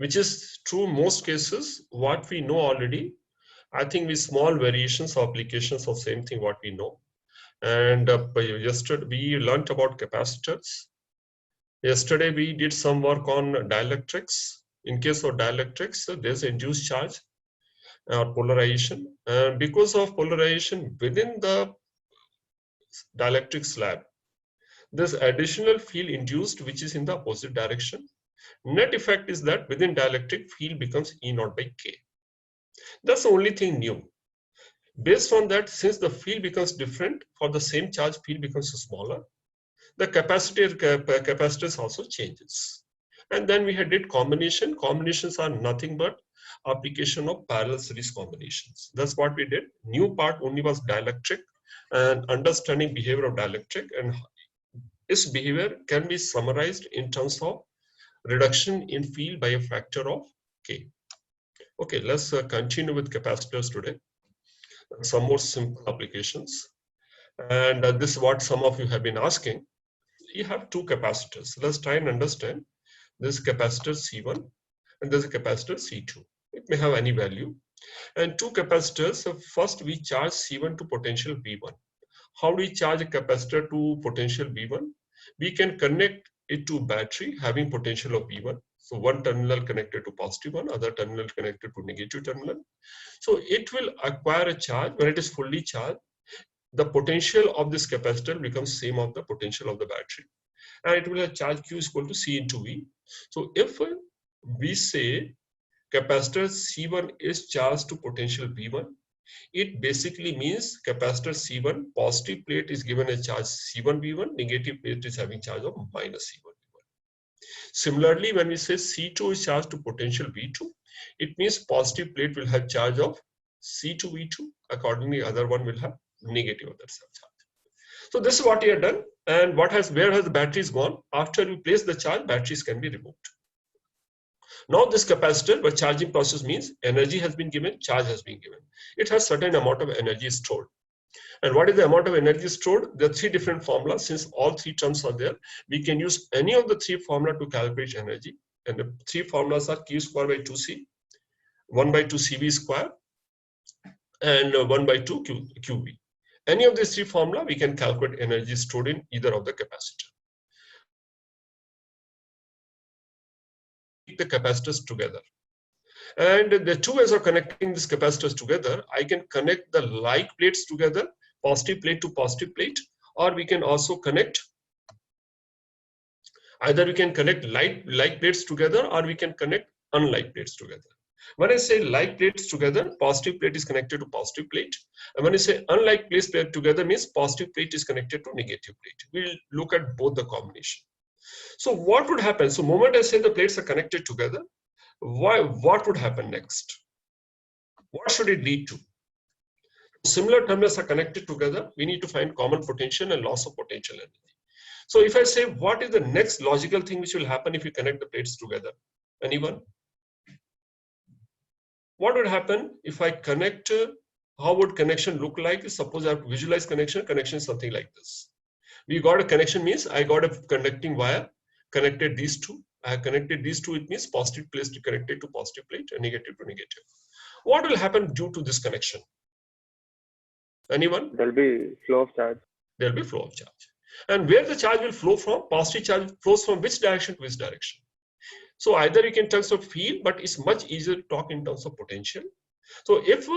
which is true most cases, what we know already. I think with small variations or applications of same thing what we know. And yesterday we learned about capacitors. Yesterday we did some work on dielectrics. In case of dielectrics, there's induced charge or polarization. And because of polarization within the dielectric slab, there's additional field induced which is in the opposite direction. Net effect is that within dielectric, field becomes E naught by K. That's the only thing new. Based on that, since the field becomes different, for the same charge, field becomes smaller, the capacitance also changes. And then we had did combination. Combinations are nothing but application of parallel series combinations. That's what we did. New part only was dielectric and understanding behavior of dielectric, and its behavior can be summarized in terms of reduction in field by a factor of K. Okay, let's continue with capacitors today. Some more simple applications. And this is what some of you have been asking. You have two capacitors. Let's try and understand. This capacitor C1 and there's a capacitor C2. It may have any value. And two capacitors, first we charge C1 to potential V1. How do we charge a capacitor to potential V1? We can connect it to battery having potential of V1. So one terminal connected to positive one, other terminal connected to negative terminal. So it will acquire a charge when it is fully charged. The potential of this capacitor becomes same of the potential of the battery. And it will have charge Q is equal to C into V. So if we say capacitor C1 is charged to potential V1, it basically means capacitor C1 positive plate is given a charge C1 V1, negative plate is having charge of minus C1 V1. Similarly, when we say C2 is charged to potential V2, it means positive plate will have charge of C2 V2. Accordingly, other one will have negative other charge. So this is what we have done. And where has the batteries gone? After we place the charge, batteries can be removed. Now this capacitor, by charging process means energy has been given, charge has been given. It has certain amount of energy stored. And what is the amount of energy stored? There are three different formulas. Since all three terms are there, we can use any of the three formula to calculate energy. And the three formulas are Q square by 2C, 1 by 2 CV square, and 1 by 2 QV. Any of these three formula, we can calculate energy stored in either of the capacitor. The capacitors together. And the two ways of connecting these capacitors together, I can connect the like plates together, positive plate to positive plate, or we can also connect, either we can connect like plates together or we can connect unlike plates together. When I say like plates together, positive plate is connected to positive plate. And when I say unlike plates together means positive plate is connected to negative plate. We'll look at both the combination. So what would happen? So moment I say the plates are connected together, what would happen next? What should it lead to? Similar terminals are connected together. We need to find common potential and loss of potential energy. So if I say what is the next logical thing which will happen if you connect the plates together? Anyone? What would happen if I connect? How would connection look like? Suppose I have to visualize connection. Connection is something like this. We got a connection means I got a connecting wire, connected these two. I have connected these two, it means positive plate connected to positive plate and negative to negative. What will happen due to this connection? Anyone? There will be flow of charge. There will be flow of charge. And where the charge will flow from? Positive charge flows from which direction to which direction? So either you can terms of field, but it's much easier to talk in terms of potential. So if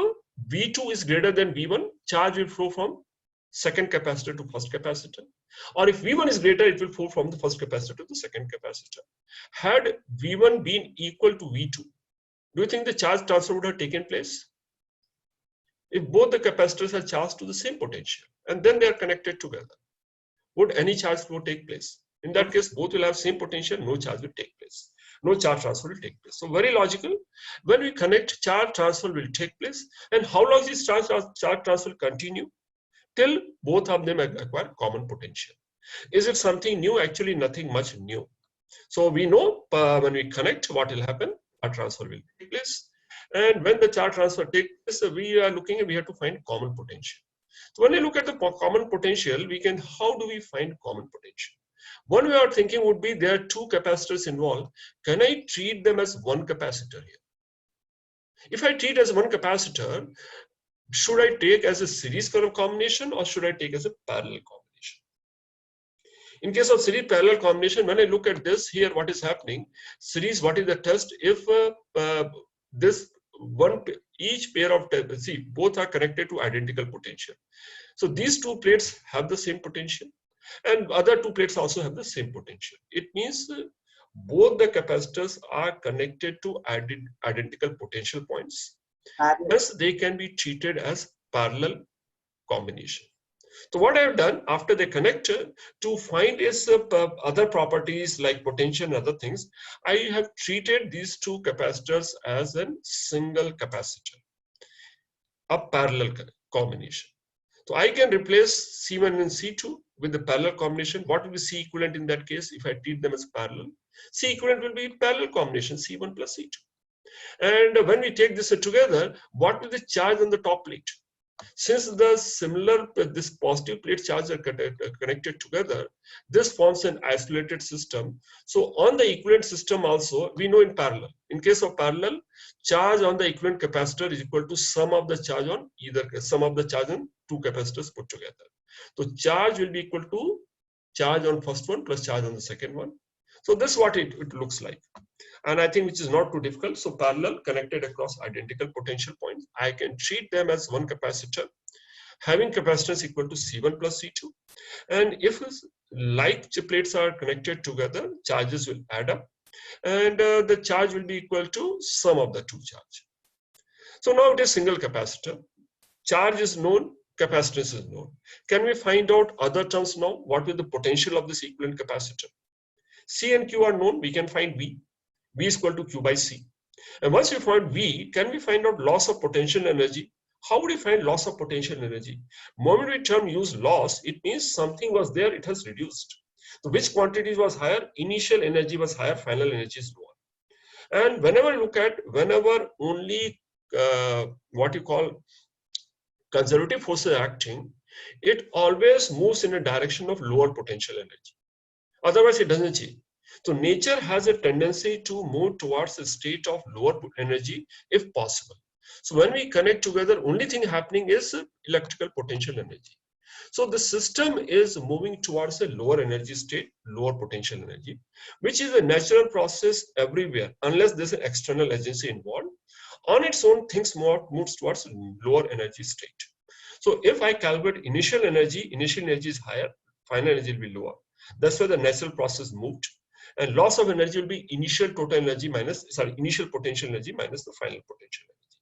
V2 is greater than V1, charge will flow from second capacitor to first capacitor. Or if V1 is greater, it will flow from the first capacitor to the second capacitor. Had V1 been equal to V2, do you think the charge transfer would have taken place? If both the capacitors are charged to the same potential and then they are connected together, would any charge flow take place? In that case, both will have same potential, no charge will take place. No charge transfer will take place. So very logical. When we connect, charge transfer will take place. And how long is charge transfer will continue? Till both of them acquire common potential. Is it something new? Actually, nothing much new. So we know when we connect, what will happen? Charge transfer will take place. And when the charge transfer takes place, we are looking at, we have to find common potential. So when we look at the common potential, we can, how do we find common potential? One way of thinking would be there are two capacitors involved. Can I treat them as one capacitor here? If I treat as one capacitor, should I take as a series kind of combination or should I take as a parallel combination? In case of series parallel combination, when I look at this here, what is happening? Series, what is the test? If this one, each pair of, see, both are connected to identical potential. So these two plates have the same potential and other two plates also have the same potential. It means both the capacitors are connected to identical potential points. Thus, they can be treated as parallel combination. So what I have done after they connect to find is other properties like potential and other things, I have treated these two capacitors as a single capacitor, a parallel combination. So I can replace C1 and C2 with the parallel combination. What will be C equivalent in that case if I treat them as parallel? C equivalent will be parallel combination C1 plus C2. And when we take this together, what will the charge on the top plate? Since the similar, this positive plate charge are connected together, this forms an isolated system. So on the equivalent system also, we know in parallel. In case of parallel, charge on the equivalent capacitor is equal to sum of the charge on either, sum of the charge on two capacitors put together. So charge will be equal to charge on first one plus charge on the second one. So this is what it looks like. And I think which is not too difficult. So parallel connected across identical potential points. I can treat them as one capacitor, having capacitance equal to C1 plus C2. And if like plates are connected together, charges will add up. And the charge will be equal to sum of the two charge. So now it is single capacitor. Charge is known, capacitance is known. Can we find out other terms now? What will the potential of this equivalent capacitor? C and Q are known, we can find V. V is equal to Q by C. And once we find V, can we find out loss of potential energy? How would we find loss of potential energy? Moment we term use loss, it means something was there, it has reduced. So which quantity was higher? Initial energy was higher, final energy is lower. And whenever only what you call conservative forces are acting, it always moves in a direction of lower potential energy. Otherwise, it doesn't change. So nature has a tendency to move towards a state of lower energy if possible. So when we connect together, only thing happening is electrical potential energy. So the system is moving towards a lower energy state, lower potential energy, which is a natural process everywhere, unless there's an external agency involved. On its own, things moves towards lower energy state. So if I calculate initial energy is higher, final energy will be lower. That's why the natural process moved. And loss of energy will be initial total energy minus, initial potential energy minus the final potential energy.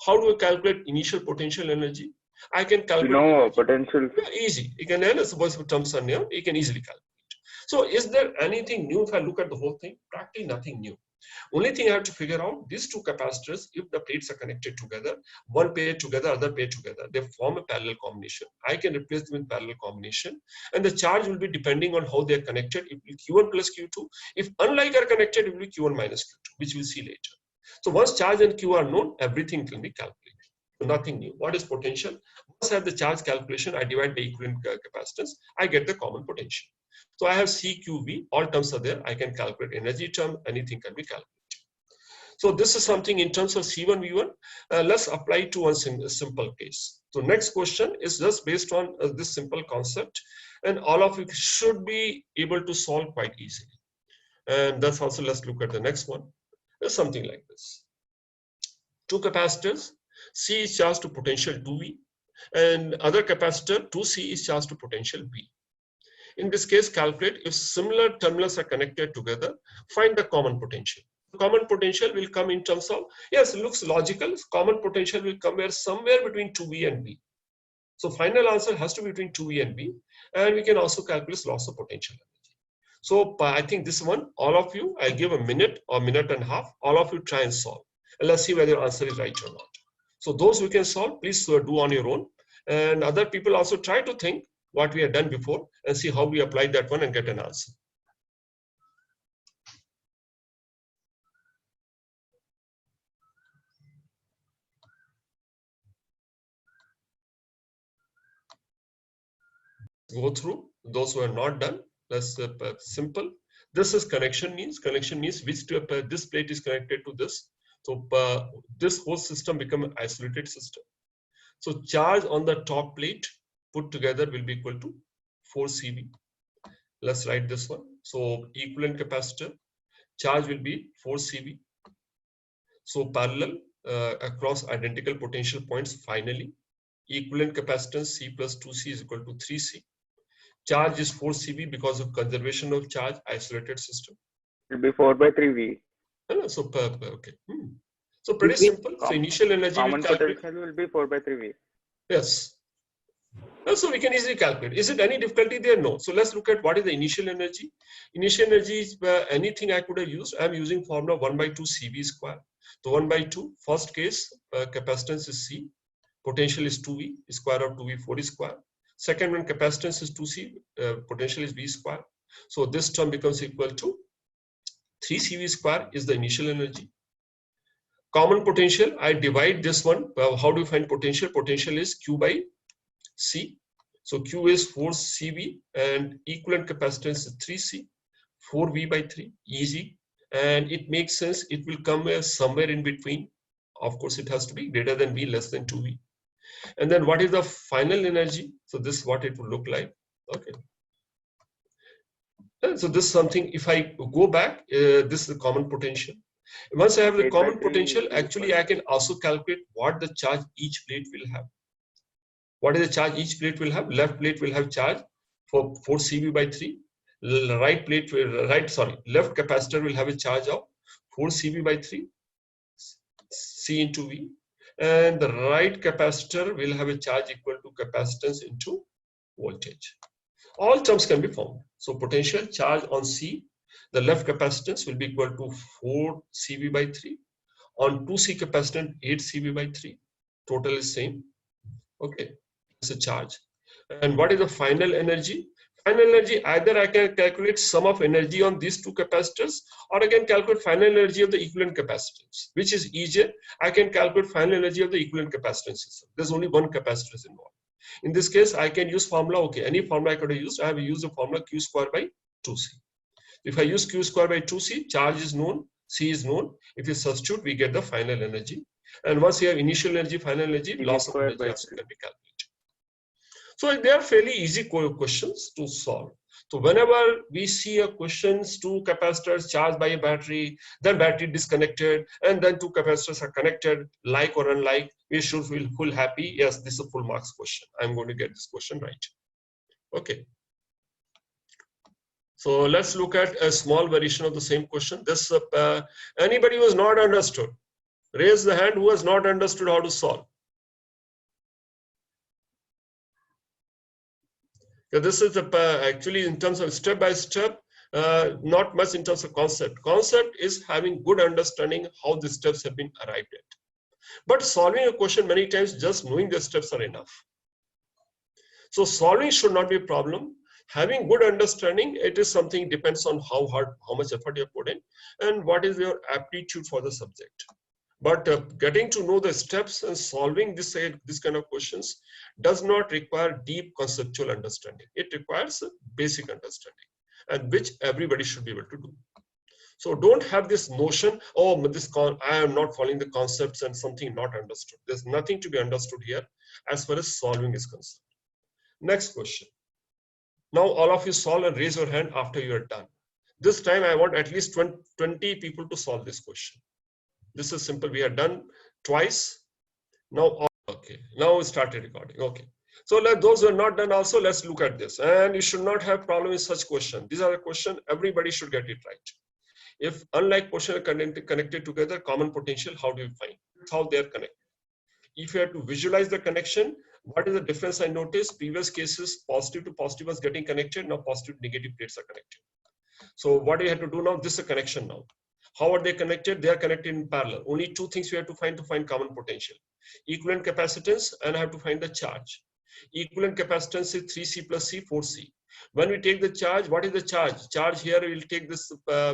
How do I calculate initial potential energy? I can calculate potential. Easy. You can learn suppose terms are new, you can easily calculate. So is there anything new if I look at the whole thing? Practically nothing new. Only thing I have to figure out, these two capacitors, if the plates are connected together, one pair together, other pair together, they form a parallel combination. I can replace them in parallel combination, and the charge will be depending on how they are connected. It will be Q1 plus Q2. If unlike are connected, it will be Q1 minus Q2, which we'll see later. So once charge and Q are known, everything can be calculated. So nothing new. What is potential? Once I have the charge calculation, I divide the equivalent capacitance, I get the common potential. So I have CQV, all terms are there. I can calculate energy term, anything can be calculated. So this is something in terms of C1, V1. Let's apply to one simple case. So next question is just based on this simple concept, and all of you should be able to solve quite easily. And that's also, let's look at the next one. There's something like this. Two capacitors, C is charged to potential 2V, and other capacitor 2C is charged to potential V. In this case, calculate if similar terminals are connected together, find the common potential. Common potential will come in terms of, yes, it looks logical. Common potential will come somewhere between 2V and V. So final answer has to be between 2V and V. And we can also calculate loss of potential energy. So I think this one, all of you, I give a minute or minute and a half, all of you try and solve. And let's see whether your answer is right or not. So those who can solve, please do on your own. And other people also try to think what we have done before and see how we apply that one and get an answer. Go through. Those who are not done, Let's simple. This is connection means which this plate is connected to this. So this whole system become an isolated system. So charge on the top plate put together will be equal to 4 CV. Let's write this one. So equivalent capacitor charge will be 4 CV. So parallel across identical potential points. Finally, equivalent capacitance C plus 2C is equal to 3C. Charge is 4 CV because of conservation of charge, isolated system. It will be 4 by 3V. So okay. So pretty simple. So initial energy common potential will be 4 by 3V. Yes. So we can easily calculate. Is it any difficulty there? No. So let's look at what is the initial energy. Initial energy is anything I could have used. I'm using formula 1 by 2 CV square. So 1 by 2, first case, capacitance is C, potential is 2V, square of 2V, 4 square. Second one, capacitance is 2C, potential is V square. So this term becomes equal to 3 CV square is the initial energy. Common potential, I divide this one. How do you find potential? Potential is Q by C. So Q is 4 CV and equivalent capacitance is 3C, 4V by 3, easy. And it makes sense, it will come somewhere in between. Of course, it has to be greater than V, less than 2V. And then what is the final energy? So this is what it will look like. Okay. And so this is something, if I go back, this is the common potential. Once I have the common potential, actually I can also calculate what the charge each plate will have. What is the charge each plate will have? Left plate will have charge for 4 CV by 3. Left capacitor will have a charge of 4 CV by 3, C into V. And the right capacitor will have a charge equal to capacitance into voltage. All terms can be found. So potential charge on C, the left capacitance will be equal to 4 CV by 3. On 2C capacitance, 8 CV by 3. Total is same. Okay, it's a charge. And what is the final energy? Final energy, either I can calculate sum of energy on these two capacitors, or I can calculate final energy of the equivalent capacitance. Which is easier? I can calculate final energy of the equivalent capacitance system. There's only one capacitor involved. In this case, I can use formula. Okay, any formula I could have used. I have used the formula Q square by 2C. If I use Q square by 2C, charge is known, C is known. If you substitute, we get the final energy. And once you have initial energy, final energy, loss of energy also can be calculated. So they are fairly easy questions to solve. So whenever we see a questions, two capacitors charged by a battery, then battery disconnected, and then two capacitors are connected, like or unlike, we should feel full happy. Yes, this is a full marks question. I'm going to get this question right. Okay. So let's look at a small variation of the same question. This anybody who has not understood, raise the hand who has not understood how to solve. This is actually in terms of step by step, not much in terms of concept. Concept is having good understanding how the steps have been arrived at. But solving a question many times, just knowing the steps are enough. So solving should not be a problem. Having good understanding, it is something depends on how hard, how much effort you put in, and what is your aptitude for the subject. But getting to know the steps and solving this kind of questions does not require deep conceptual understanding. It requires a basic understanding, and which everybody should be able to do. So don't have this notion, oh, I am not following the concepts and something not understood. There's nothing to be understood here as far as solving is concerned. Next question. Now all of you solve and raise your hand after you are done. This time I want at least 20 people to solve this question. This is simple. We have done twice. Now, okay. Now we started recording. Okay. So let those who are not done also, let's look at this. And you should not have problem with such question. These are the question everybody should get it right. If unlike question are connected together, common potential, how do you find? How they are connected. If you have to visualize the connection, what is the difference I noticed? Previous cases, positive to positive was getting connected. Now positive to negative plates are connected. So what do you have to do now? This is a connection now. How are they connected? They are connected in parallel. Only two things we have to find common potential. Equivalent capacitance, and I have to find the charge. Equivalent capacitance is 3C plus C, 4C. When we take the charge, what is the charge? Charge here, we will take this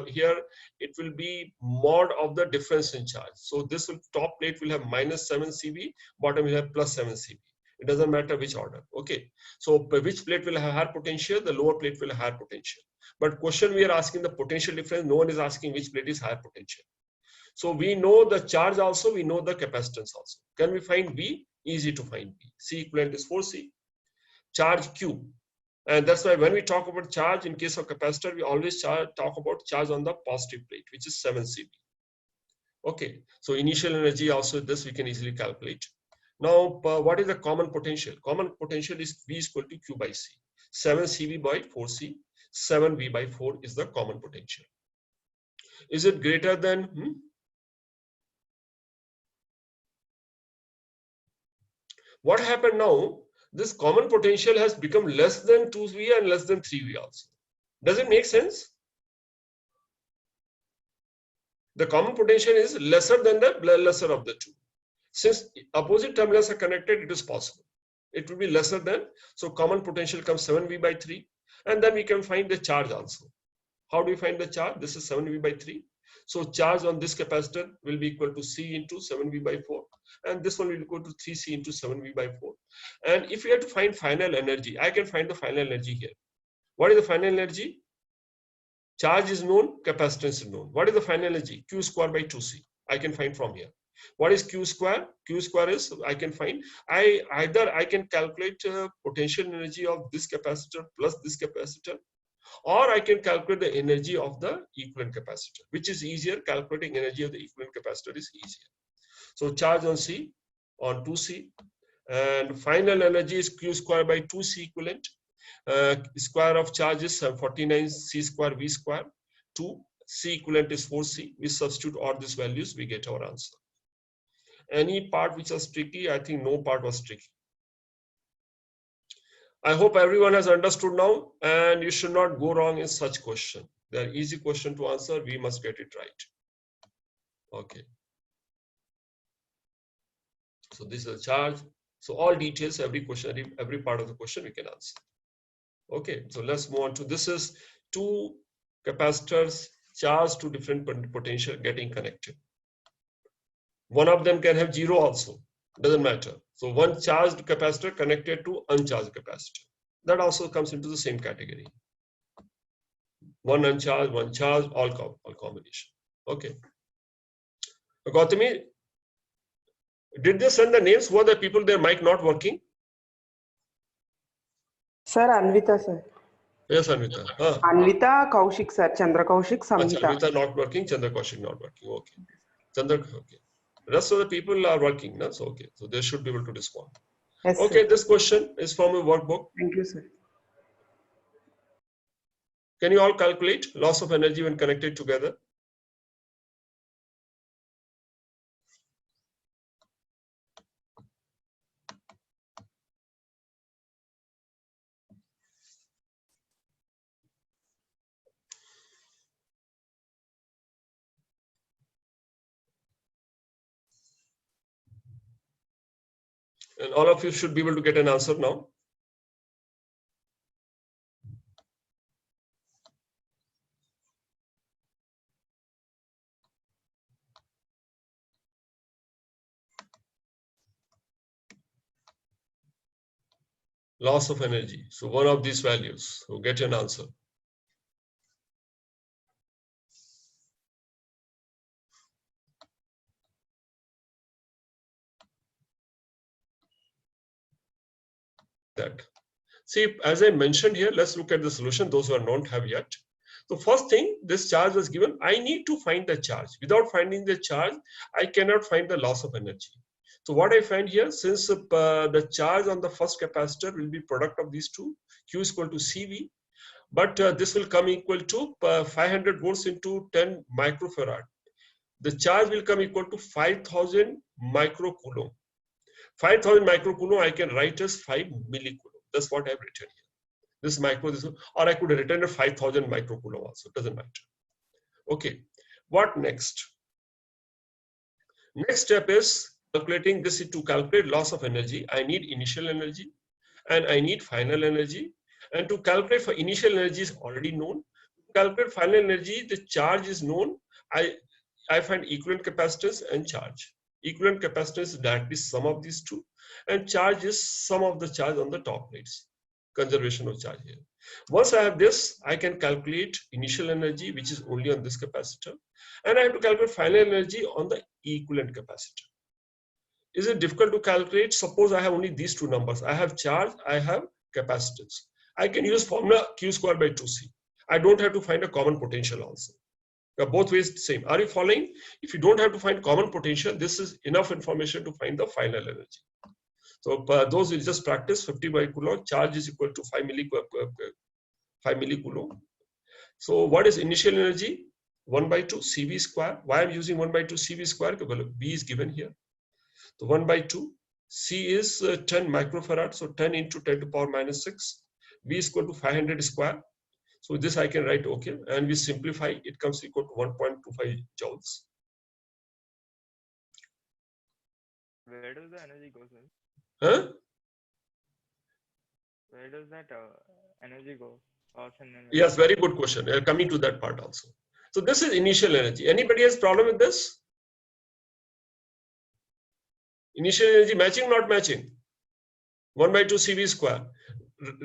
here, it will be mod of the difference in charge. So this top plate will have minus 7 CV, bottom will have plus 7 CV. It doesn't matter which order. Okay. So which plate will have higher potential? The lower plate will have higher potential. But question we are asking the potential difference. No one is asking which plate is higher potential. So we know the charge also, we know the capacitance also. Can we find V? Easy to find V. C equivalent is 4C. Charge Q. And that's why when we talk about charge in case of capacitor, we always talk about charge on the positive plate, which is 7 CB. Okay, so initial energy also this we can easily calculate. Now, what is the common potential? Common potential is V is equal to Q by C. 7 CB by 4C, 7 V by 4 is the common potential. Is it greater than? What happened now? This common potential has become less than 2V and less than 3V also. Does it make sense? The common potential is lesser than the lesser of the two. Since opposite terminals are connected, it is possible. It will be lesser than, so common potential comes 7V by 3. And then we can find the charge also. How do we find the charge? This is 7V by 3. So charge on this capacitor will be equal to C into 7V by 4. And this one will equal to 3C into 7V by 4. And if we have to find final energy, I can find the final energy here. What is the final energy? Charge is known, capacitance is known. What is the final energy? Q square by 2C. I can find from here. What is Q square? Q square is, I can find, either I can calculate potential energy of this capacitor plus this capacitor, or I can calculate the energy of the equivalent capacitor, which is easier. Calculating energy of the equivalent capacitor is easier. So charge on C, on 2C, and final energy is Q square by 2C equivalent. Square of charge is 49 C square V square. 2 C equivalent is 4C. We substitute all these values, we get our answer. Any part which was tricky? I think no part was tricky. I hope everyone has understood now, and you should not go wrong in such question. They are easy question to answer. We must get it right. Okay. So this is a charge. So all details, every question, every part of the question we can answer. Okay. So let's move on to, this is two capacitors charged to different potential getting connected. One of them can have 0 also. Doesn't matter. So one charged capacitor connected to uncharged capacitor. That also comes into the same category. One uncharged, one charged, all combination. Okay. Gautami, did they send the names? Who are the people, their mic not working? Sir, Anvita, sir. Yes, Anvita. Anvita, Kaushik, sir. Chandra Kaushik, Samhita. Anvita not working, Chandra Kaushik not working. Okay. Chandra, okay. Rest of the people are working, no? So okay. So they should be able to respond. Yes, okay, sir. This question is from a workbook. Thank you, sir. Can you all calculate loss of energy when connected together? And all of you should be able to get an answer now. Loss of energy. So one of these values. So get an answer. That. See, as I mentioned here, let's look at the solution, those who are not have yet. So first thing, this charge was given. I need to find the charge. Without finding the charge, I cannot find the loss of energy. So what I find here, since the charge on the first capacitor will be product of these two, Q is equal to CV, but this will come equal to 500 volts into 10 microfarad. The charge will come equal to 5,000 microcoulomb. 5,000 microcoulomb I can write as 5 millicoulomb. That's what I've written here. This micro, this, or I could have written a 5,000 microcoulomb also. Doesn't matter. Okay. What next? Next step is calculating this. To calculate loss of energy, I need initial energy and I need final energy. And to calculate for initial energy is already known. To calculate final energy, the charge is known. I find equivalent capacitance and charge. Equivalent capacitance is directly sum of these two, and charge is sum of the charge on the top plates. Conservation of charge here. Once I have this, I can calculate initial energy, which is only on this capacitor, and I have to calculate final energy on the equivalent capacitor. Is it difficult to calculate? Suppose I have only these two numbers. I have charge, I have capacitance. I can use formula Q square by 2C. I don't have to find a common potential also. Both ways the same. Are you following? If you don't have to find common potential, this is enough information to find the final energy. So those will just practice 50 by coulomb. Charge is equal to 5 millicoulomb. So what is initial energy? 1 by 2 CV square. Why I'm using 1 by 2 CV square? Well, B is given here. So 1 by 2. C is 10 microfarad. So 10 into 10 to power minus 6. B is equal to 500 square. So this I can write okay. And we simplify. It comes equal to 1.25 joules. Where does the energy go, sir? Huh? Where does that energy go? Yes, very good question. Coming to that part also. So this is initial energy. Anybody has problem with this? Initial energy matching, not matching? 1 by 2 CV square.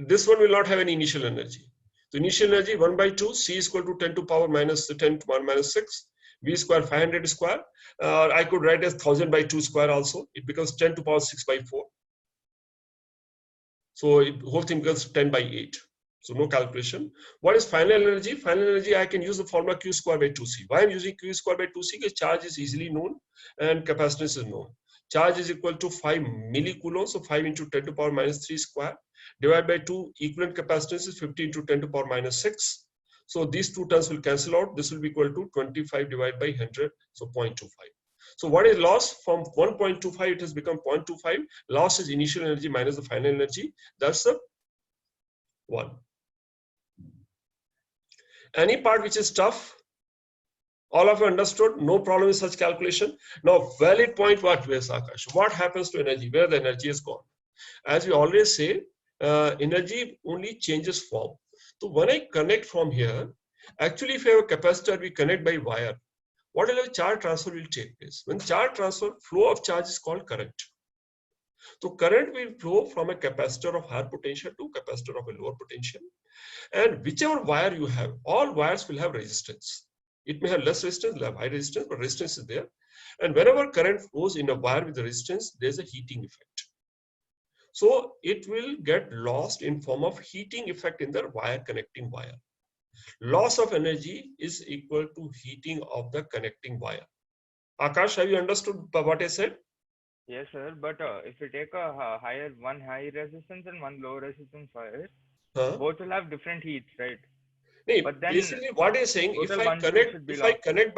This one will not have any initial energy. So initial energy 1 by 2, C is equal to 10 to power minus 10 to power minus 6. V square 500 square. I could write as 1000 by 2 square also. It becomes 10 to power 6 by 4. So the whole thing becomes 10 by 8. So no calculation. What is final energy? Final energy, I can use the formula Q square by 2C. Why I'm using Q square by 2C? Because charge is easily known and capacitance is known. Charge is equal to 5 millicoulomb. So 5 into 10 to power minus 3 square. Divided by 2, equivalent capacitance is 50 into 10 to power minus 6. So these two terms will cancel out. This will be equal to 25 divided by 100. So 0.25. So what is loss? From 1.25, it has become 0.25. Loss is initial energy minus the final energy. That's the one. Any part which is tough? All of you understood? No problem with such calculation. Now, valid point what ways, Akash? What happens to energy? Where the energy is gone? As we always say, energy only changes form. So when I connect from here, actually if you have a capacitor, we connect by wire. What will have charge transfer will take place? When charge transfer, flow of charge is called current. So current will flow from a capacitor of higher potential to capacitor of a lower potential. And whichever wire you have, all wires will have resistance. It may have less resistance, will have high resistance, but resistance is there. And whenever current flows in a wire with a resistance, there's a heating effect. So it will get lost in form of heating effect in the wire connecting wire. Loss of energy is equal to heating of the connecting wire. Akash, have you understood what I said? Yes, sir. But if you take a one high resistance and one low resistance wire, both will have different heats, right? Nee, but then basically what is saying, if I connect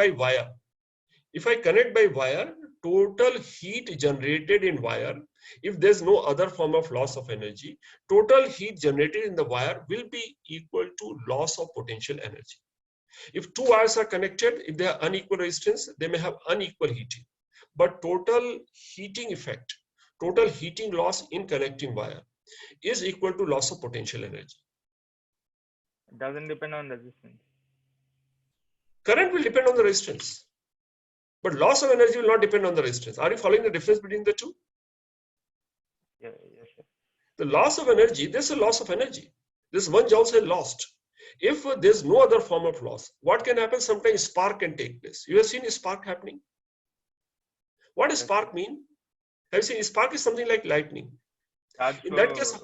by wire, total heat generated in wire, if there's no other form of loss of energy, total heat generated in the wire will be equal to loss of potential energy. If two wires are connected, if they are unequal resistance, they may have unequal heating. But total heating effect, total heating loss in connecting wire is equal to loss of potential energy. It doesn't depend on resistance. Current will depend on the resistance. But loss of energy will not depend on the resistance. Are you following the difference between the two? Yes, sir. The loss of energy, there's a loss of energy. This 1 joule is lost. If there's no other form of loss, what can happen? Sometimes spark can take place. You have seen a spark happening. What does spark mean? Have you seen spark is something like lightning? In that case,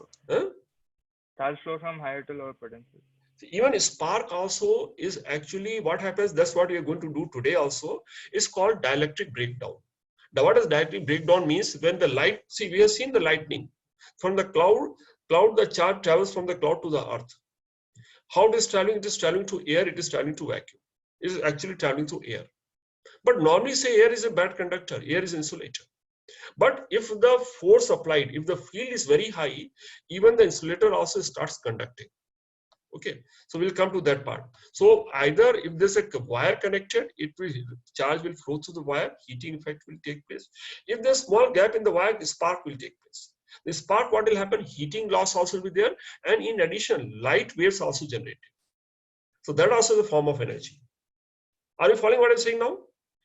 charge flow from higher to lower potential. Even a spark also is actually what happens. That's what we are going to do today also. Is called dielectric breakdown. Now, what does dielectric breakdown means? When the light, see, we have seen the lightning from the cloud, the charge travels from the cloud to the earth. How it is traveling? It is traveling to air. It is traveling to vacuum. It is actually traveling through air. But normally say air is a bad conductor. Air is insulator. But if the force applied, if the field is very high, even the insulator also starts conducting. Okay, so we'll come to that part. So either if there's a wire connected, charge will flow through the wire, heating effect will take place. If there's small gap in the wire, the spark will take place. The spark, what will happen? Heating loss also will be there, and in addition, light waves also generated. So that also is a form of energy. Are you following what I'm saying now?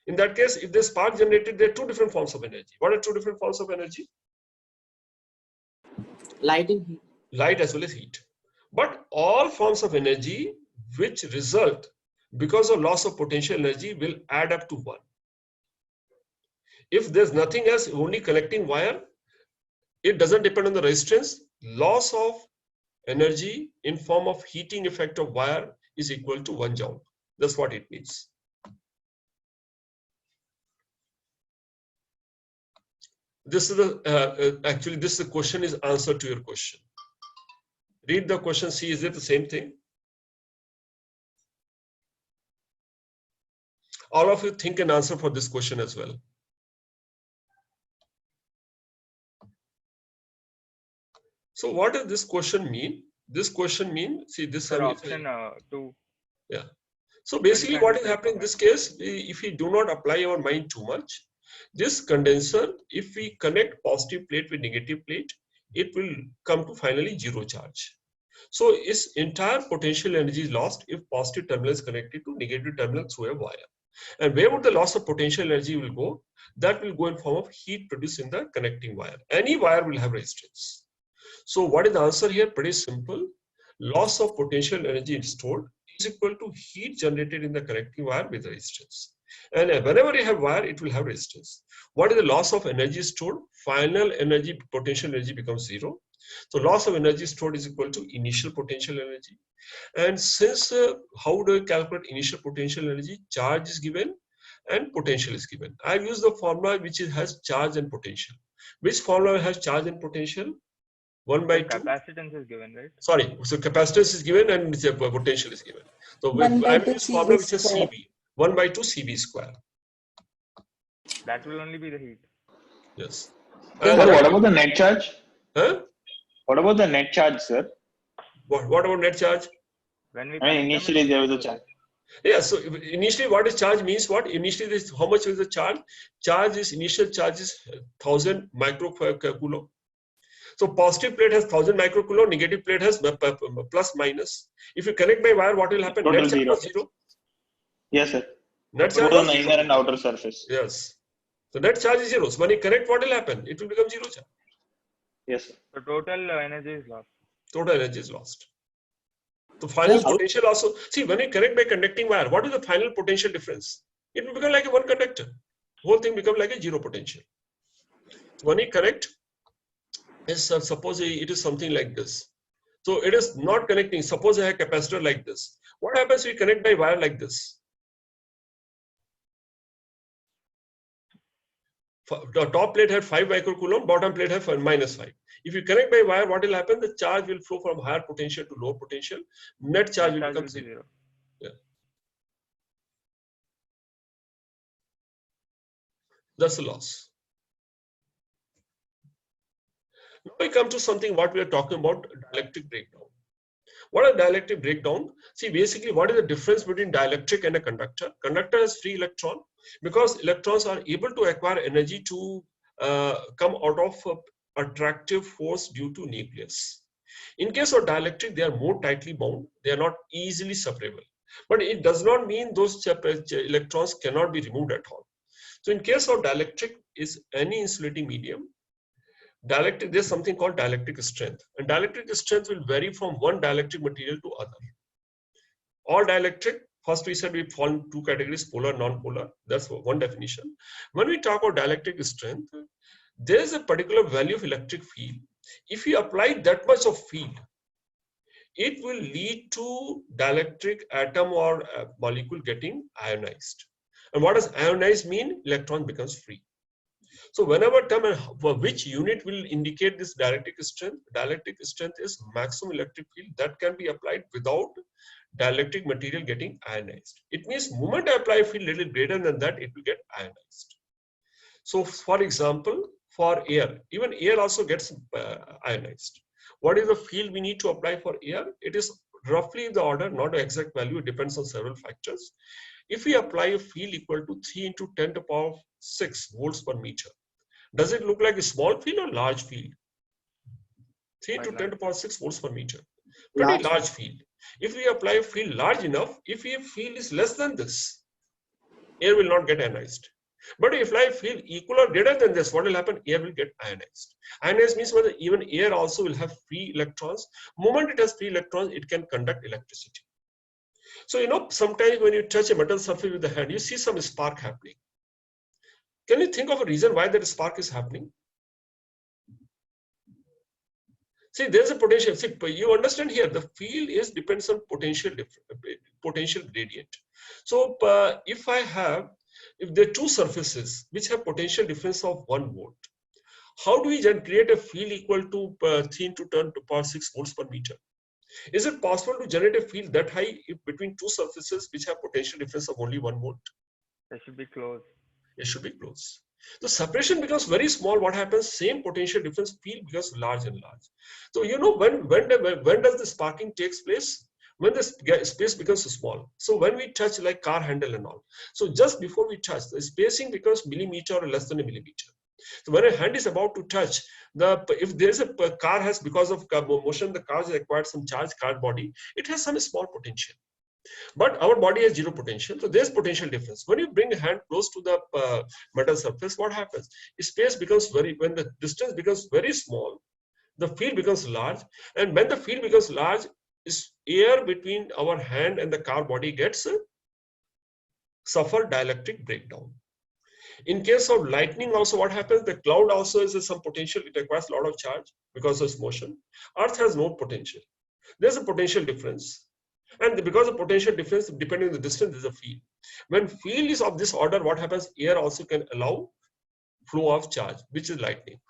In that case, if there's spark generated, there are two different forms of energy. What are two different forms of energy? Light and heat. Light as well as heat. But all forms of energy which result because of loss of potential energy will add up to 1. If there's nothing else, only connecting wire, it doesn't depend on the resistance. Loss of energy in form of heating effect of wire is equal to 1 joule. That's what it means. This is the actually this is the question is answer to your question. Read the question, see is it the same thing? All of you think and answer for this question as well. So what does this question mean? This question means, see this option 2. Yeah. So basically what is happening in this case, if we do not apply our mind too much, this condenser, if we connect positive plate with negative plate, it will come to finally 0 charge. So its entire potential energy is lost if positive terminal is connected to negative terminal through a wire. And where would the loss of potential energy will go? That will go in form of heat produced in the connecting wire. Any wire will have resistance. So what is the answer here? Pretty simple. Loss of potential energy stored is equal to heat generated in the connecting wire with resistance. And whenever you have wire, it will have resistance. What is the loss of energy stored? Final energy, potential energy becomes 0. So loss of energy stored is equal to initial potential energy. And since how do you calculate initial potential energy? Charge is given and potential is given. I've used the formula which has charge and potential. Which formula has charge and potential? 1 by 2. Capacitance is given, right? Sorry, so capacitance is given and potential is given. So I will use formula which is CV. 1 by 2 CV square. That will only be the heat. Yes. Sir, what about the net charge? Huh? What about the net charge, sir? What about net charge? When we initially there was a charge. Yeah, so initially what is charge means what? Initially this, how much is the charge? Charge is, initial charge is 1000 microcoulomb. So positive plate has 1000 microcoulomb, negative plate has plus minus. If you connect by wire, what will happen? Total Net charge 0. was 0. Yes, sir. Net charge Total was 0. inner and outer surface. Yes. So net charge is 0. So when you connect, what will happen? It will become 0 charge. Yes, sir. So total energy is lost. Total energy is lost. The final potential also, see when you connect by conducting wire, what is the final potential difference? It will become like a one conductor. Whole thing become like a 0 potential. So when you connect, suppose it is something like this. So it is not connecting. Suppose I have a capacitor like this. What happens if we connect by wire like this? The top plate had 5 microcoulomb, bottom plate had minus 5. If you connect by wire, what will happen? The charge will flow from higher potential to lower potential. Net charge will become 0. Yeah. That's the loss. Now we come to something what we are talking about, dielectric breakdown. What is dielectric breakdown? See, basically, what is the difference between dielectric and a conductor? Conductor has free electron because electrons are able to acquire energy to come out of attractive force due to nucleus. In case of dielectric, they are more tightly bound. They are not easily separable. But it does not mean those electrons cannot be removed at all. So in case of dielectric is any insulating medium, dielectric, there's something called dielectric strength. And dielectric strength will vary from one dielectric material to other. All dielectric, first we said we fall in two categories, polar, non-polar. That's one definition. When we talk about dielectric strength, there is a particular value of electric field. If you apply that much of field, it will lead to dielectric atom or molecule getting ionized. And what does ionized mean? Electron becomes free. So whenever term and which unit will indicate this dielectric strength? Dielectric strength is maximum electric field that can be applied without dielectric material getting ionized. It means moment I apply a field little greater than that, it will get ionized. So for example, for air, even air also gets ionized. What is the field we need to apply for air? It is roughly the order, not the exact value, it depends on several factors. If we apply a field equal to 3 into 10 to the power of 6 volts per meter, does it look like a small field or large field? 3 to 10 to the power 6 volts per meter. Pretty large field. If we apply a field large enough, if a field is less than this, air will not get ionized. But if I feel equal or greater than this, what will happen? Air will get ionized. Ionized means whether even air also will have free electrons. Moment it has free electrons, it can conduct electricity. So, you know, sometimes when you touch a metal surface with the hand, you see some spark happening. Can you think of a reason why that spark is happening? See, there's a potential. See, you understand here, the field depends on potential gradient. So, if there are two surfaces which have potential difference of 1 volt, how do we then create a field equal to 3 into 10 to the power 6 volts per meter? Is it possible to generate a field that high between two surfaces which have potential difference of only 1 volt? It should be close. It should be close. The separation becomes very small. What happens? Same potential difference field becomes large and large. So you know when does the sparking takes place? When the space becomes small. So when we touch like car handle and all. So just before we touch, the spacing becomes millimeter or less than a millimeter. So when a hand is about to touch, if there is a car has, because of motion, the car has acquired some charge, car body, it has some small potential. But our body has zero potential, so there's potential difference. When you bring a hand close to the metal surface, what happens? Space becomes when the distance becomes very small, the field becomes large, and when the field becomes large, air between our hand and the car body gets suffer dielectric breakdown. In case of lightning, also what happens? The cloud also is some potential. It acquires a lot of charge because of its motion. Earth has no potential. There's a potential difference. And because of potential difference, depending on the distance, there's a field. When field is of this order, what happens? Air also can allow flow of charge, which is lightning.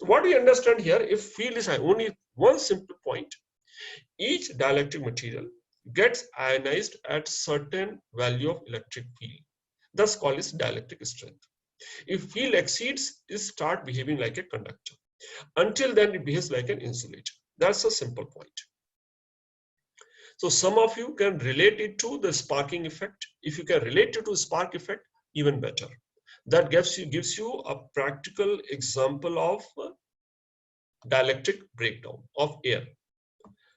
So what we understand here, if field is high, only one simple point, each dielectric material gets ionized at certain value of electric field. Thus called is dielectric strength. If field exceeds, it starts behaving like a conductor. Until then, it behaves like an insulator. That's a simple point. So some of you can relate it to the sparking effect. If you can relate it to spark effect, even better. That gives you a practical example of dielectric breakdown of air.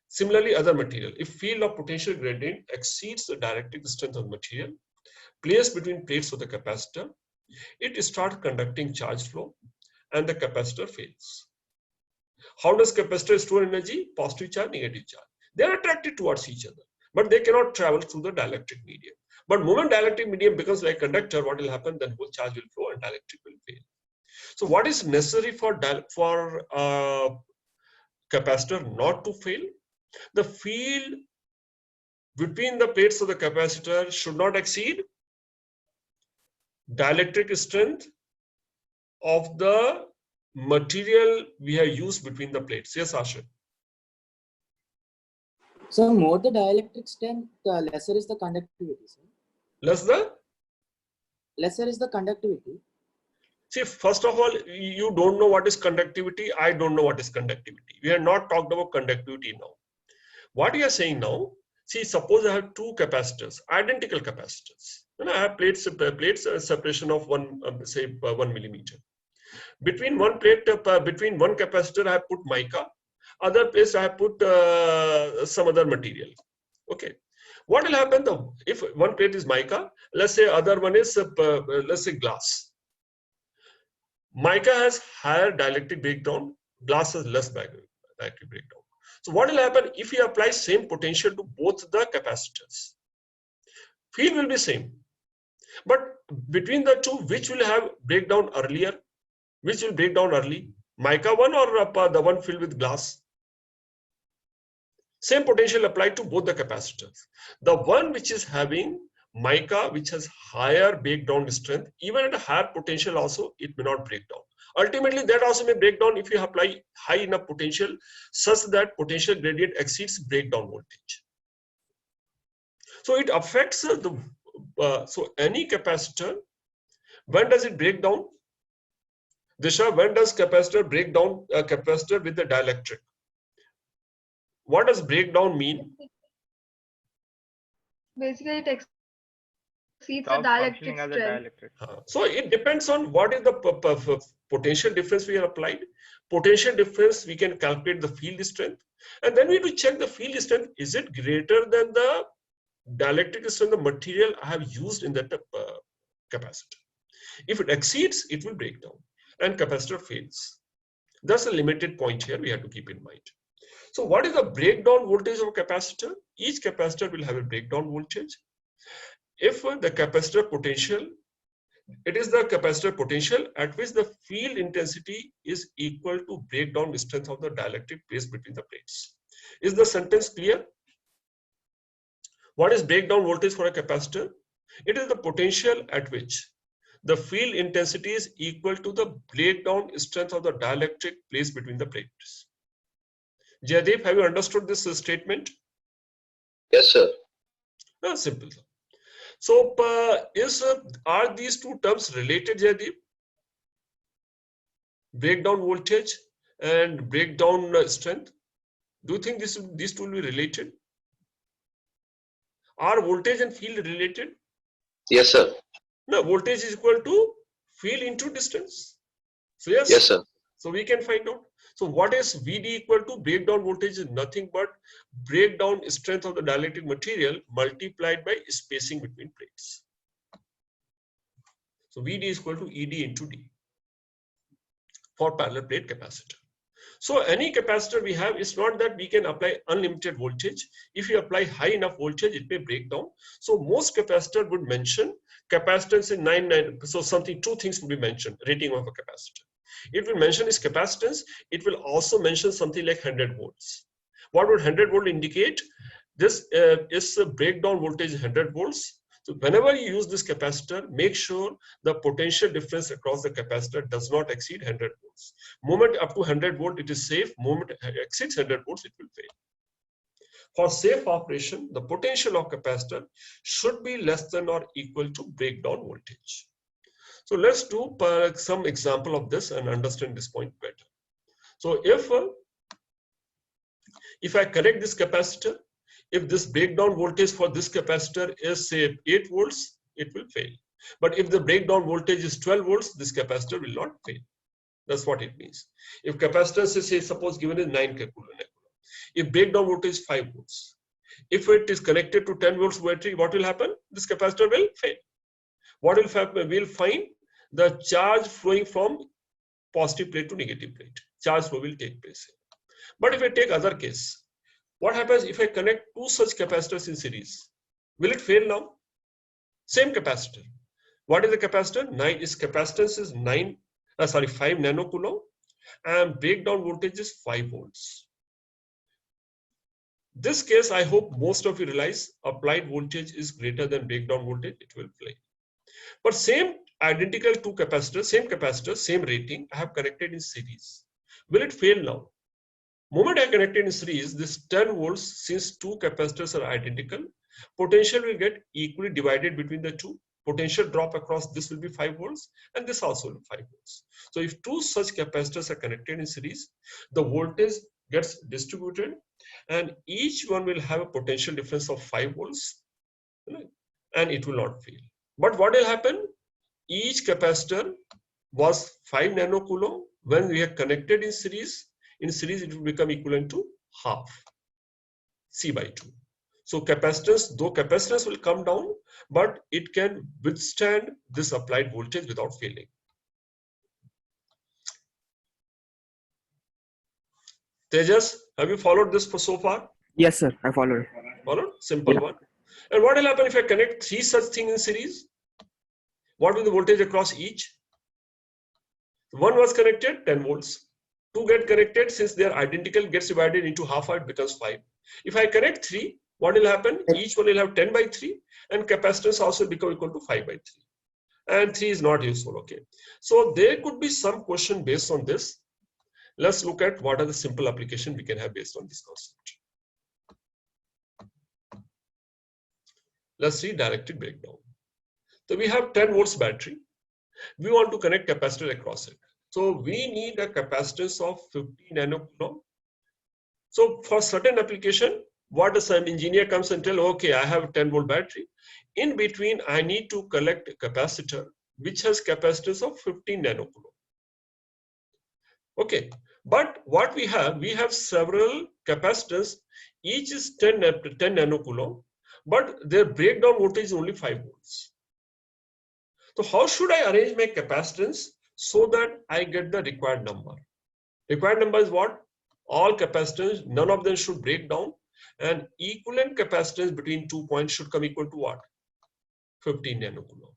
Similarly, other material. If field of potential gradient exceeds the dielectric strength of material placed between plates of the capacitor, it starts conducting charge flow and the capacitor fails. How does capacitor store energy? Positive charge, negative charge. They are attracted towards each other, but they cannot travel through the dielectric medium. But moment dielectric medium becomes like conductor, what will happen? Then whole charge will flow and dielectric will fail. So what is necessary for capacitor not to fail? The field between the plates of the capacitor should not exceed dielectric strength of the material we have used between the plates. Yes, Ashit. So more the dielectric strength, lesser is the conductivity, sir. Lesser is the conductivity. See, first of all, you don't know what is conductivity. I don't know what is conductivity. We have not talked about conductivity now. What we are saying now, see, suppose I have two capacitors, identical capacitors. And I have plates separation of 1 millimeter. Between one plate, between one capacitor, I have put mica. Other place I have put some other material. Okay. What will happen though? If one plate is mica, let's say other one is let's say glass. Mica has higher dielectric breakdown, glass has less dielectric breakdown. So what will happen if you apply same potential to both the capacitors? Field will be same. But between the two, which will have breakdown earlier? Which will break down early? Mica one or the one filled with glass? Same potential applied to both the capacitors. The one which is having mica, which has higher breakdown strength, even at a higher potential also, it may not break down. Ultimately, that also may break down if you apply high enough potential such that potential gradient exceeds breakdown voltage. So it affects so any capacitor, when does it break down? Disha, when does capacitor break down a capacitor with the dielectric? What does breakdown mean? Basically, it exceeds the dielectric strength. So it depends on what is the potential difference we have applied. Potential difference, we can calculate the field strength. And then we have to check the field strength. Is it greater than the dielectric strength of the material I have used in that capacitor. If it exceeds, it will break down and capacitor fails. That's a limited point here we have to keep in mind. So what is the breakdown voltage of a capacitor? Each capacitor will have a breakdown voltage. If the capacitor potential, it is the capacitor potential at which the field intensity is equal to breakdown strength of the dielectric placed between the plates. Is the sentence clear? What is breakdown voltage for a capacitor? It is the potential at which the field intensity is equal to the breakdown strength of the dielectric placed between the plates. Jaideep, have you understood this statement? Yes, sir. Simple. So, are these two terms related, Jaideep? Breakdown voltage and breakdown strength. Do you think these two will be related? Are voltage and field related? Yes, sir. No, voltage is equal to field into distance. So yes. Yes, sir. So we can find out. So what is VD equal to? Breakdown voltage is nothing but breakdown strength of the dielectric material multiplied by spacing between plates. So VD is equal to ED into D for parallel plate capacitor. So any capacitor we have, is not that we can apply unlimited voltage. If you apply high enough voltage, it may break down. So most capacitor would mention capacitance in 99. So two things will be mentioned, rating of a capacitor. It will mention its capacitance. It will also mention something like 100 volts. What would 100 volt indicate? This is a breakdown voltage 100 volts. So whenever you use this capacitor, make sure the potential difference across the capacitor does not exceed 100 volts. Moment up to 100 volt, it is safe. Moment exceeds 100 volts, it will fail. For safe operation, the potential of capacitor should be less than or equal to breakdown voltage. So let's do some example of this and understand this point better. So if I connect this capacitor, if this breakdown voltage for this capacitor is say 8 volts, it will fail. But if the breakdown voltage is 12 volts, this capacitor will not fail. That's what it means. If capacitance is say suppose given is 9 coulomb, if breakdown voltage is 5 volts, if it is connected to 10 volts battery, what will happen? This capacitor will fail. What will happen? We'll find the charge flowing from positive plate to negative plate. Charge flow will take place. But if I take other case, what happens if I connect two such capacitors in series? Will it fail now? Same capacitor. What is the capacitor? Its capacitance is 5 nanocoulomb and breakdown voltage is 5 volts. This case, I hope most of you realize applied voltage is greater than breakdown voltage, it will fail. But same identical two capacitors, same capacitor, same rating, I have connected in series. Will it fail now? Moment I connected in series, this 10 volts, since two capacitors are identical, potential will get equally divided between the two. Potential drop across this will be 5 volts and this also will be 5 volts. So if two such capacitors are connected in series, the voltage gets distributed and each one will have a potential difference of 5 volts and it will not fail. But what will happen? Each capacitor was 5 nanocoulomb. When we are connected in series it will become equivalent to half C by 2. So capacitance, though capacitance will come down, but it can withstand this applied voltage without failing. Tejas, have you followed this for so far? Yes, sir. I followed. Followed? Simple one. And what will happen if I connect three such things in series? What will the voltage across each? One was connected, 10 volts. Two get connected, since they are identical, gets divided into half, it becomes 5. If I connect 3, what will happen? Each one will have 10 by 3 and capacitance also become equal to 5 by 3. And 3 is not useful, okay. So there could be some question based on this. Let's look at what are the simple application we can have based on this concept. Let's see dielectric breakdown. So we have 10 volts battery. We want to connect capacitor across it. So we need a capacitance of 50 nanocoulomb. So for certain application, what does some engineer comes and tell, okay, I have a 10 volt battery. In between, I need to collect a capacitor which has capacitance of 15 nanocoulomb. Okay, but what we have several capacitors, each is 10 nanocoulomb, but their breakdown voltage is only 5 volts. So how should I arrange my capacitance so that I get the required number? Required number is what? All capacitance, none of them should break down, and equivalent capacitance between 2 points should come equal to what? 15 nanocoulomb.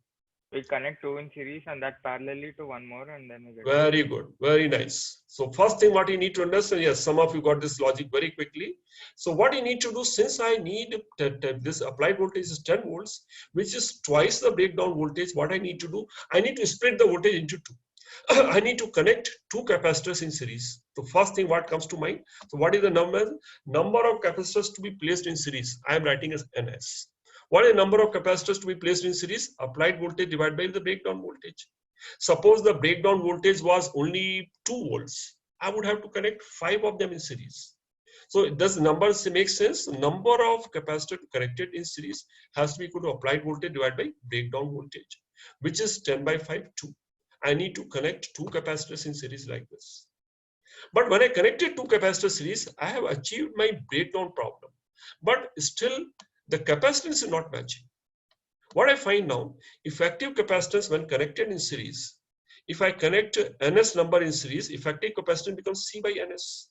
We connect 2 in series and that parallelly to one more, and then we get very good, very nice. So first thing what you need to understand, yes, some of you got this logic very quickly. So what you need to do, since I need this applied voltage is 10 volts, which is twice the breakdown voltage, what I need to do, I need to split the voltage into 2. I need to connect 2 capacitors in series. The first thing what comes to mind, so what is the number of capacitors to be placed in series? I am writing as NS. What is the number of capacitors to be placed in series? Applied voltage divided by the breakdown voltage. Suppose the breakdown voltage was only 2 volts. I would have to connect 5 of them in series. So does numbers make sense? Number of capacitors connected in series has to be equal to applied voltage divided by breakdown voltage, which is 10 by 5, 2. I need to connect 2 capacitors in series like this. But when I connected 2 capacitor series, I have achieved my breakdown problem. But still, the capacitance is not matching. What I find now, effective capacitance when connected in series, if I connect NS number in series, effective capacitance becomes C by NS.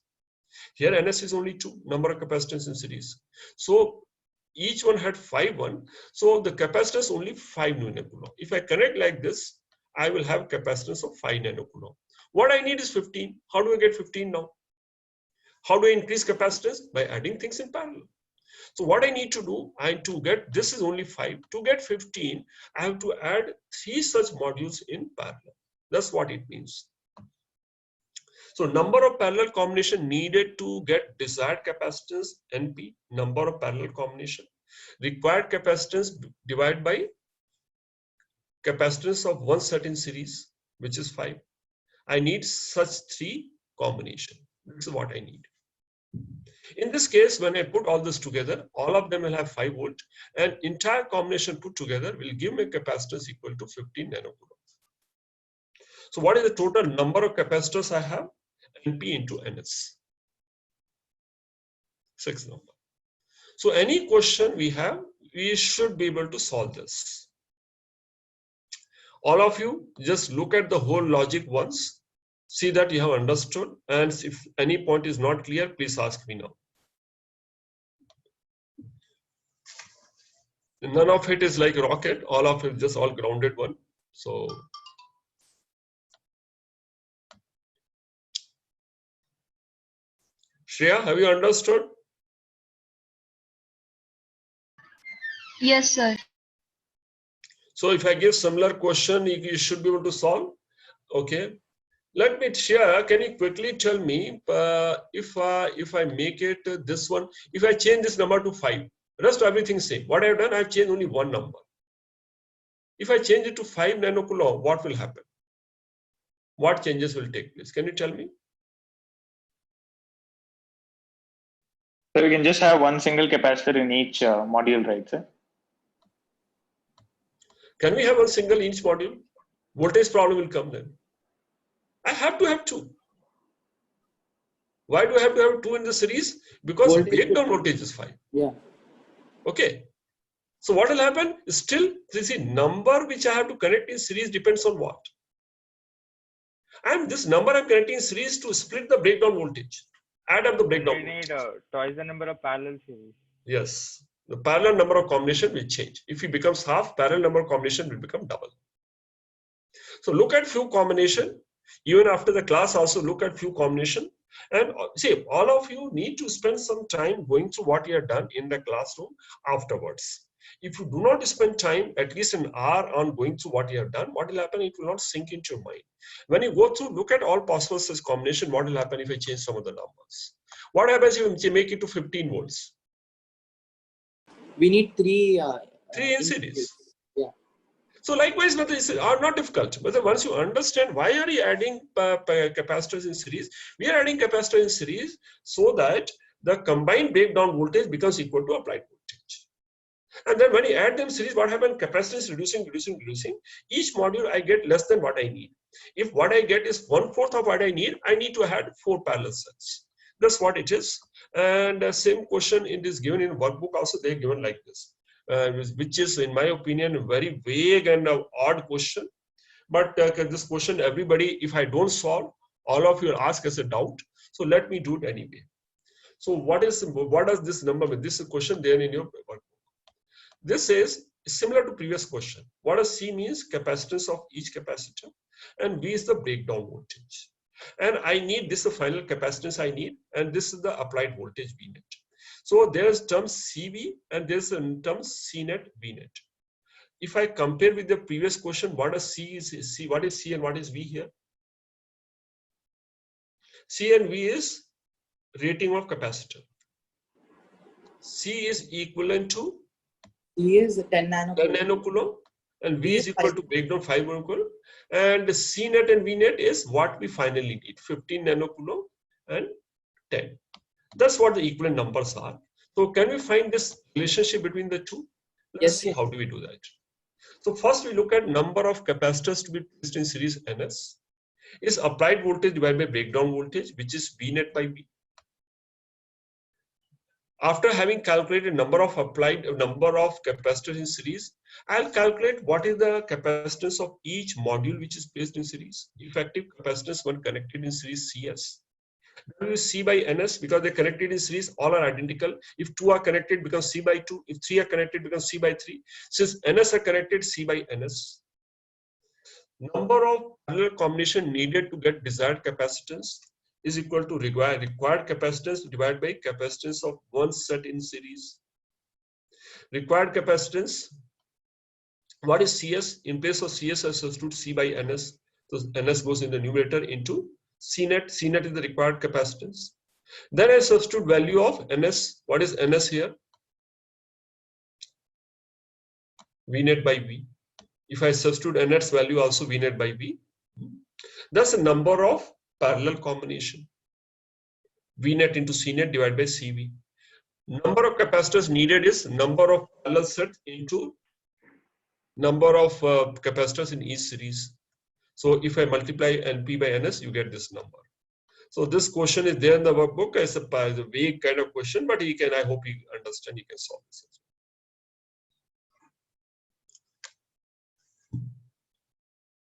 Here NS is only 2, number of capacitance in series. So each one had 5 1. So the capacitance only 5 nanocoulomb. If I connect like this, I will have capacitance of 5 nanocoulomb. What I need is 15. How do I get 15 now? How do I increase capacitance? By adding things in parallel. So what I need to do, to get, this is only 5. To get 15, I have to add 3 such modules in parallel. That's what it means. So number of parallel combination needed to get desired capacitance, NP, number of parallel combination. Required capacitance divided by capacitance of one set in series, which is 5. I need such 3 combination. This is what I need. In this case, when I put all this together, all of them will have 5 volt, and entire combination put together will give me capacitance equal to 15 nanocoulomb. So what is the total number of capacitors I have? NP into NS. 6 number. So any question we have, we should be able to solve this. All of you just look at the whole logic once, see that you have understood, and if any point is not clear, please ask me now. None of it is like rocket, all of it is just all grounded one. So Shreya, have you understood? Yes, sir. So if I give similar question, you should be able to solve. Okay. Let me share. Can you quickly tell me if I make it this one, if I change this number to 5, rest everything same. What I've done, I've changed only one number. If I change it to 5 nanocoulomb, what will happen? What changes will take place? Can you tell me? So we can just have one single capacitor in each module, right, sir? Can we have one single in each module? Voltage problem will come then. I have to have 2. Why do I have to have 2 in the series? Because breakdown voltage is 5. Yeah. Okay. So what will happen? Still, this number which I have to connect in series depends on what? And this number I'm connecting in series to split the breakdown voltage. Add up the breakdown. We need twice the number of parallel series. Yes. The parallel number of combination will change. If it becomes half, parallel number of combination will become double. So look at few combination. Even after the class, also look at few combination. And see, all of you need to spend some time going through what you have done in the classroom afterwards. If you do not spend time, at least an hour on going through what you have done, what will happen? It will not sink into your mind. When you go through, look at all possible such combination, what will happen if I change some of the numbers? What happens if you make it to 15 volts? We need 3 in series. Yeah. So likewise, methods are not difficult. But once you understand why are you adding capacitors in series, we are adding capacitor in series so that the combined breakdown voltage becomes equal to applied voltage. And then when you add them series, what happens? Capacitance reducing. Each module I get less than what I need. If what I get is 1/4 of what I need to add 4 parallel sets. That's what it is. And same question in this given in workbook also, they're given like this. which is, in my opinion, a very vague and odd question. But this question, everybody, if I don't solve, all of you will ask as a doubt. So let me do it anyway. So what does this number mean? This is a question there in your paper. This is similar to previous question. What does C means? Capacitance of each capacitor, and V is the breakdown voltage. And I need this, the final capacitance I need, and this is the applied voltage V net. So there's term CV and there's a term C net V net. If I compare with the previous question, what is C and what is V here? C and V is rating of capacitor. C is equivalent to C is 10 10 nanocoulomb, and V is equal to breakdown 5 nanocoulomb, and C net and V net is what we finally need, 15 nanocoulomb and 10. That's what the equivalent numbers are. So can we find this relationship between the two? Let's see how do we do that. So first we look at number of capacitors to be placed in series NS is applied voltage divided by breakdown voltage, which is V net by V. After having calculated number of capacitors in series, I'll calculate what is the capacitance of each module which is placed in series. Effective capacitance when connected in series CS. Then we C by NS, because they're connected in series, all are identical. If 2 are connected, it becomes C by 2. If 3 are connected, it becomes C by 3. Since NS are connected, C by NS. Number of parallel combination needed to get desired capacitance is equal to required capacitance divided by capacitance of one set in series. Required capacitance, what is CS? In place of CS, I substitute C by NS. So NS goes in the numerator into C net. C net is the required capacitance. Then I substitute value of NS. What is NS here? V net by V. If I substitute NS value also V net by V. That's the number of parallel combination. V net into C net divided by CV. Number of capacitors needed is number of parallel sets into number of capacitors in each series. So if I multiply NP by NS, you get this number. So this question is there in the workbook as a vague kind of question, but I hope you understand, you can solve this.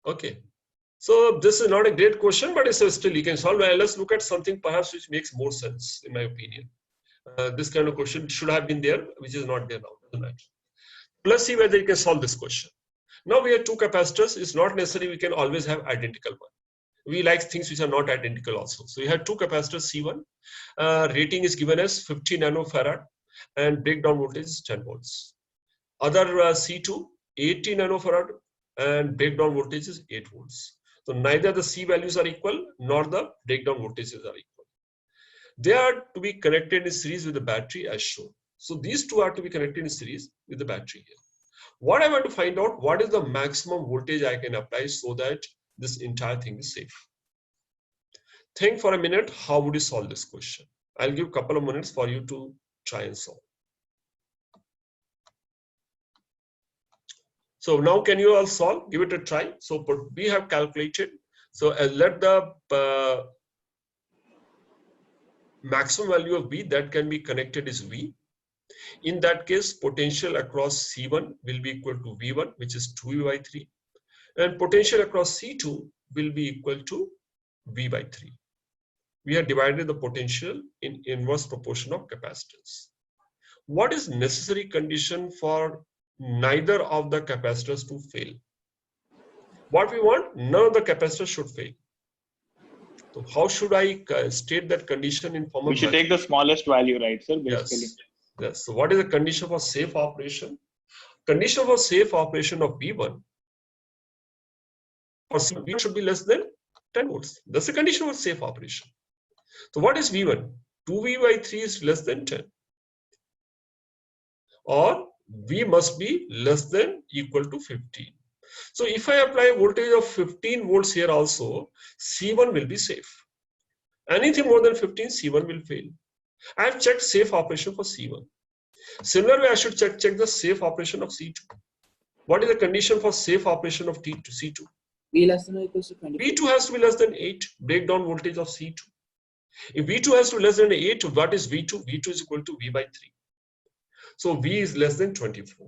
Okay. So this is not a great question, but it's still you can solve. Let's look at something perhaps which makes more sense, in my opinion. This kind of question should have been there, which is not there now. Doesn't matter. Let's see whether you can solve this question. Now we have two capacitors. It's not necessary we can always have identical one. We like things which are not identical also. So we have two capacitors C1. Rating is given as 50 nanofarad and breakdown voltage is 10 volts. Other C2, 80 nanofarad and breakdown voltage is 8 volts. So neither the C values are equal nor the breakdown voltages are equal. They are to be connected in series with the battery as shown. So these two are to be connected in series with the battery here. What I want to find out, what is the maximum voltage I can apply so that this entire thing is safe. Think for a minute, how would you solve this question? I'll give a couple of minutes for you to try and solve. So now can you all solve? Give it a try. So we have calculated. So let the maximum value of V that can be connected is V. In that case, potential across C1 will be equal to V1, which is 2V by 3. And potential across C2 will be equal to V by 3. We have divided the potential in inverse proportion of capacitance. What is necessary condition for neither of the capacitors to fail? What we want, none of the capacitors should fail. So how should I state that condition in form of? We should take the smallest value, right, sir? Basically. Yes. Yes. So what is the condition for safe operation? Condition for safe operation of V1 or V1 should be less than 10 volts. That's the condition for safe operation. So what is V1? 2V by 3 is less than 10. Or V must be less than equal to 15. So if I apply a voltage of 15 volts here also, C1 will be safe. Anything more than 15, C1 will fail. I have checked safe operation for C1. Similarly, I should check the safe operation of C2. What is the condition for safe operation of C2? V less than or equals to 20. V2 has to be less than 8, breakdown voltage of C2. If V2 has to be less than 8, what is V2? V2 is equal to V by 3. So V is less than 24.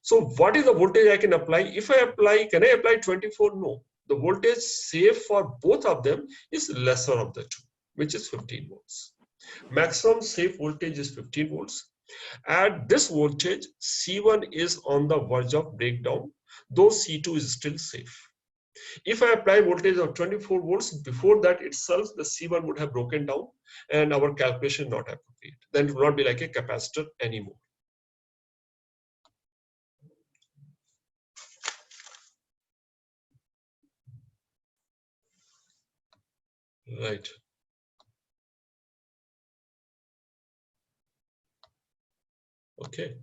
So what is the voltage I can apply? If I apply, can I apply 24? No. The voltage safe for both of them is lesser of the two, which is 15 volts. Maximum safe voltage is 15 volts. At this voltage, C1 is on the verge of breakdown, though C2 is still safe. If I apply voltage of 24 volts, before that itself, the C1 would have broken down and our calculation not appropriate. Then it will not be like a capacitor anymore. Right. Okay.